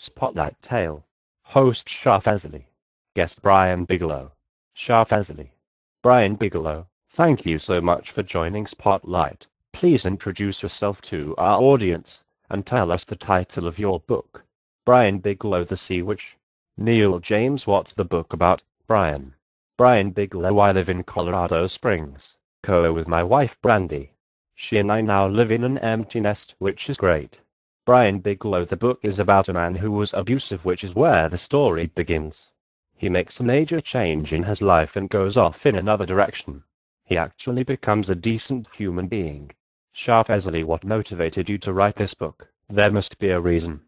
Spotlight Tale. Host Shah Fazli. Guest Brian Bigelow. Shah Fazli. Brian Bigelow, thank you so much for joining Spotlight. Please introduce yourself to our audience, and tell us the title of your book. Brian Bigelow, The Sea Witch. Neil James, what's the book about, Brian? Brian Bigelow, I live in Colorado Springs, with my wife Brandy. She and I now live in an empty nest, which is great. Brian Bigelow, the book is about a man who was abusive, which is where the story begins. He makes a major change in his life and goes off in another direction. He actually becomes a decent human being. Shah Fazli, what motivated you to write this book? There must be a reason.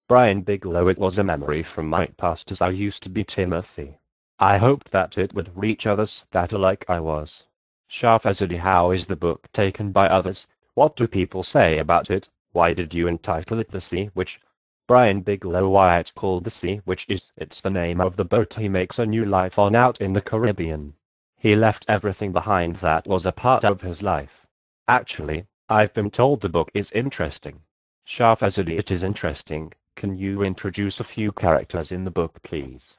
Brian Bigelow, it was a memory from my past as I used to be Timothy. I hoped that it would reach others that are like I was. Shah Fazli, how is the book taken by others? What do people say about it? Why did you entitle it The Sea Witch? Brian Bigelow, why it's called The Sea Witch is it's the name of the boat he makes a new life on out in the Caribbean. He left everything behind that was a part of his life. Actually, I've been told the book is interesting. Shah Fazli, it is interesting. Can you introduce a few characters in the book, please?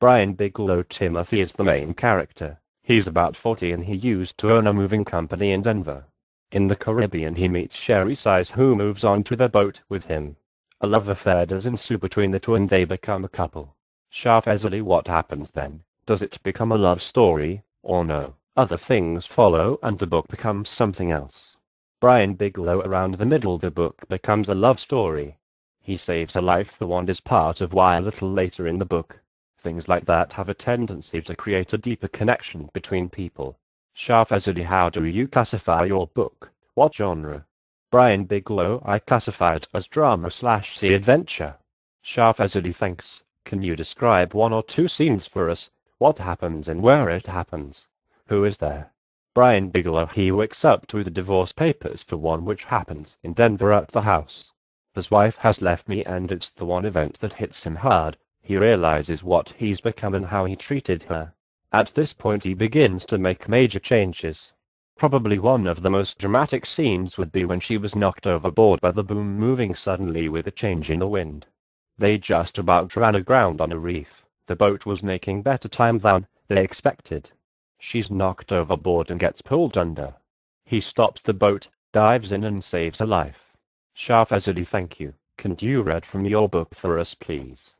Brian Bigelow, Timothy is the main character. He's about 40 and he used to own a moving company in Denver. In the Caribbean he meets Sherry Size, who moves onto the boat with him. A love affair does ensue between the two and they become a couple. Shah Fazli, what happens then? Does it become a love story, or no? Other things follow and the book becomes something else. Brian Bigelow, around the middle the book becomes a love story. He saves a life, the one is part of why a little later in the book. Things like that have a tendency to create a deeper connection between people. Shah Fazli, how do you classify your book? What genre? Brian Bigelow, I classify it as drama/sea adventure. Shah Fazli, thanks. Can you describe one or two scenes for us? What happens and where it happens? Who is there? Brian Bigelow, he wakes up to the divorce papers for one, which happens in Denver at the house. His wife has left me and it's the one event that hits him hard. He realizes what he's become and how he treated her. At this point he begins to make major changes. Probably one of the most dramatic scenes would be when she was knocked overboard by the boom moving suddenly with a change in the wind. They just about ran aground on a reef. The boat was making better time than they expected. She's knocked overboard and gets pulled under. He stops the boat, dives in and saves her life. Shah Fazli, thank you. Can you read from your book for us, please?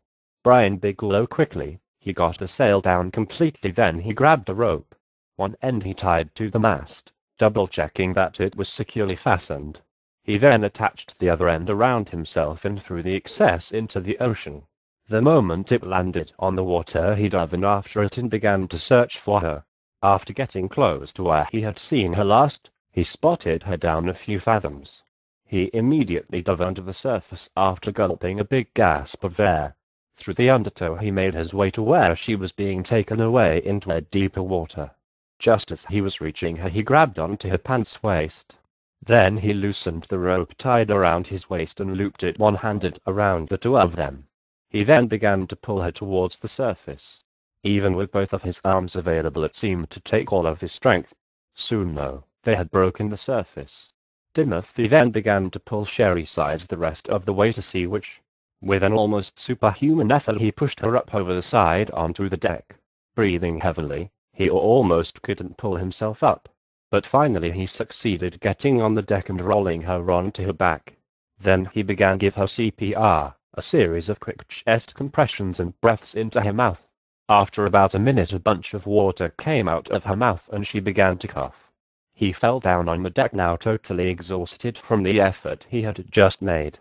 Brian Bigelow, quickly. He got the sail down completely, then he grabbed a rope. One end he tied to the mast, double-checking that it was securely fastened. He then attached the other end around himself and threw the excess into the ocean. The moment it landed on the water he dove in after it and began to search for her. After getting close to where he had seen her last, he spotted her down a few fathoms. He immediately dove under the surface after gulping a big gasp of air. Through the undertow he made his way to where she was being taken away into a deeper water. Just as he was reaching her he grabbed onto her pants waist. Then he loosened the rope tied around his waist and looped it one-handed around the two of them. He then began to pull her towards the surface. Even with both of his arms available it seemed to take all of his strength. Soon though, they had broken the surface. Timothy then began to pull Sherry Size the rest of the way to Sea Witch. With an almost superhuman effort he pushed her up over the side onto the deck. Breathing heavily, he almost couldn't pull himself up. But finally he succeeded getting on the deck and rolling her onto her back. Then he began to give her CPR, a series of quick chest compressions and breaths into her mouth. After about a minute a bunch of water came out of her mouth and she began to cough. He fell down on the deck, now totally exhausted from the effort he had just made.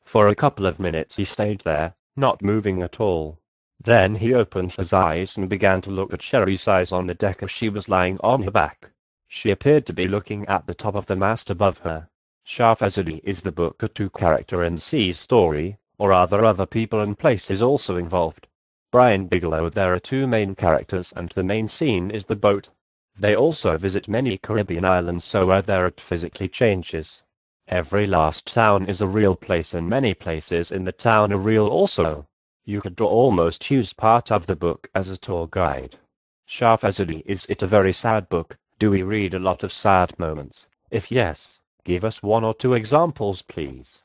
For a couple of minutes he stayed there, not moving at all. Then he opened his eyes and began to look at Sherry Size on the deck as she was lying on her back. She appeared to be looking at the top of the mast above her. Shah Fazli, is the book a two-character and sea story, or are there other people and places also involved? Brian Bigelow, there are two main characters and the main scene is the boat. They also visit many Caribbean islands, so where there are physically changes. Every last town is a real place and many places in the town are real also. You could almost use part of the book as a tour guide. Shah Fazli, is it a very sad book? Do we read a lot of sad moments? If yes, give us one or two examples, please.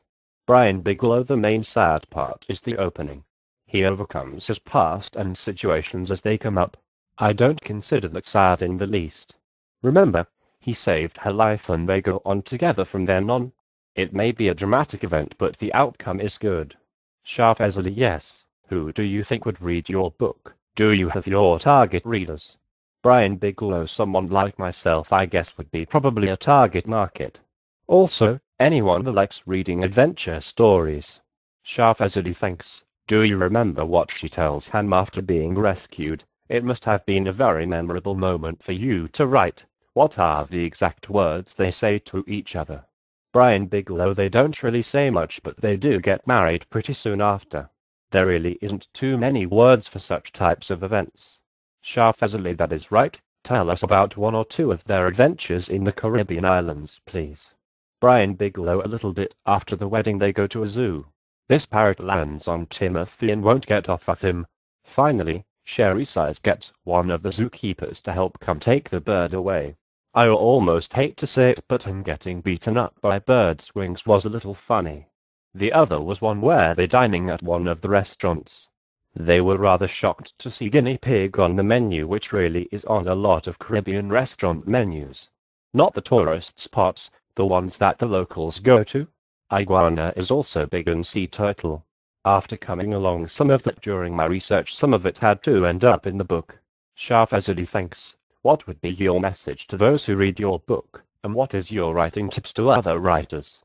Brian Bigelow. The main sad part is the opening. He overcomes his past and situations as they come up. I don't consider that sad in the least. Remember, he saved her life and they go on together from then on. It may be a dramatic event, but the outcome is good. Shah Fazli. Yes. Who do you think would read your book? Do you have your target readers? Brian Bigelow. Someone like myself, I guess, would be probably a target market. Also, anyone who likes reading adventure stories. Shah Fazli. Thanks. Do you remember what she tells him after being rescued? It must have been a very memorable moment for you to write. What are the exact words they say to each other? Brian Bigelow. They don't really say much, but they do get married pretty soon after. There really isn't too many words for such types of events. Shah Fazli. That is right. Tell us about one or two of their adventures in the Caribbean islands, please. Brian Bigelow. A little bit after the wedding they go to a zoo. This parrot lands on Timothy and won't get off of him. Finally, Sherry Size gets one of the zookeepers to help come take the bird away. I almost hate to say it, but him getting beaten up by birds' wings was a little funny. The other was one where they're dining at one of the restaurants. They were rather shocked to see guinea pig on the menu, which really is on a lot of Caribbean restaurant menus. Not the tourist spots, the ones that the locals go to. Iguana is also big, and sea turtle. After coming along some of that during my research, some of it had to end up in the book. Shah Fazli. Thanks. What would be your message to those who read your book, and what is your writing tips to other writers?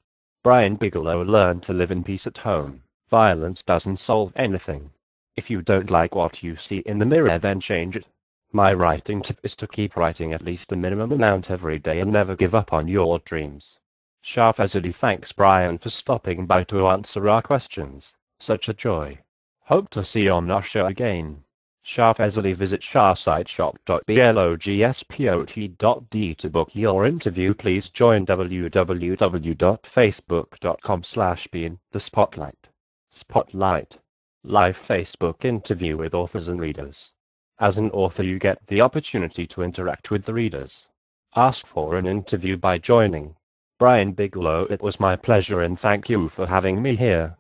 Brian Bigelow. Learn to live in peace at home. Violence doesn't solve anything. If you don't like what you see in the mirror, then change it. My writing tip is to keep writing at least the minimum amount every day and never give up on your dreams. Shah Fazli. Thanks, Brian, for stopping by to answer our questions. Such a joy. Hope to see you on our show again. Shah Fazli. Visit shahsiteshop.blogspot.d to book your interview. Please join www.facebook.com/beInTheSpotlight. Spotlight. Live Facebook interview with authors and readers. As an author, you get the opportunity to interact with the readers. Ask for an interview by joining. Brian Bigelow. It was my pleasure, and thank you for having me here.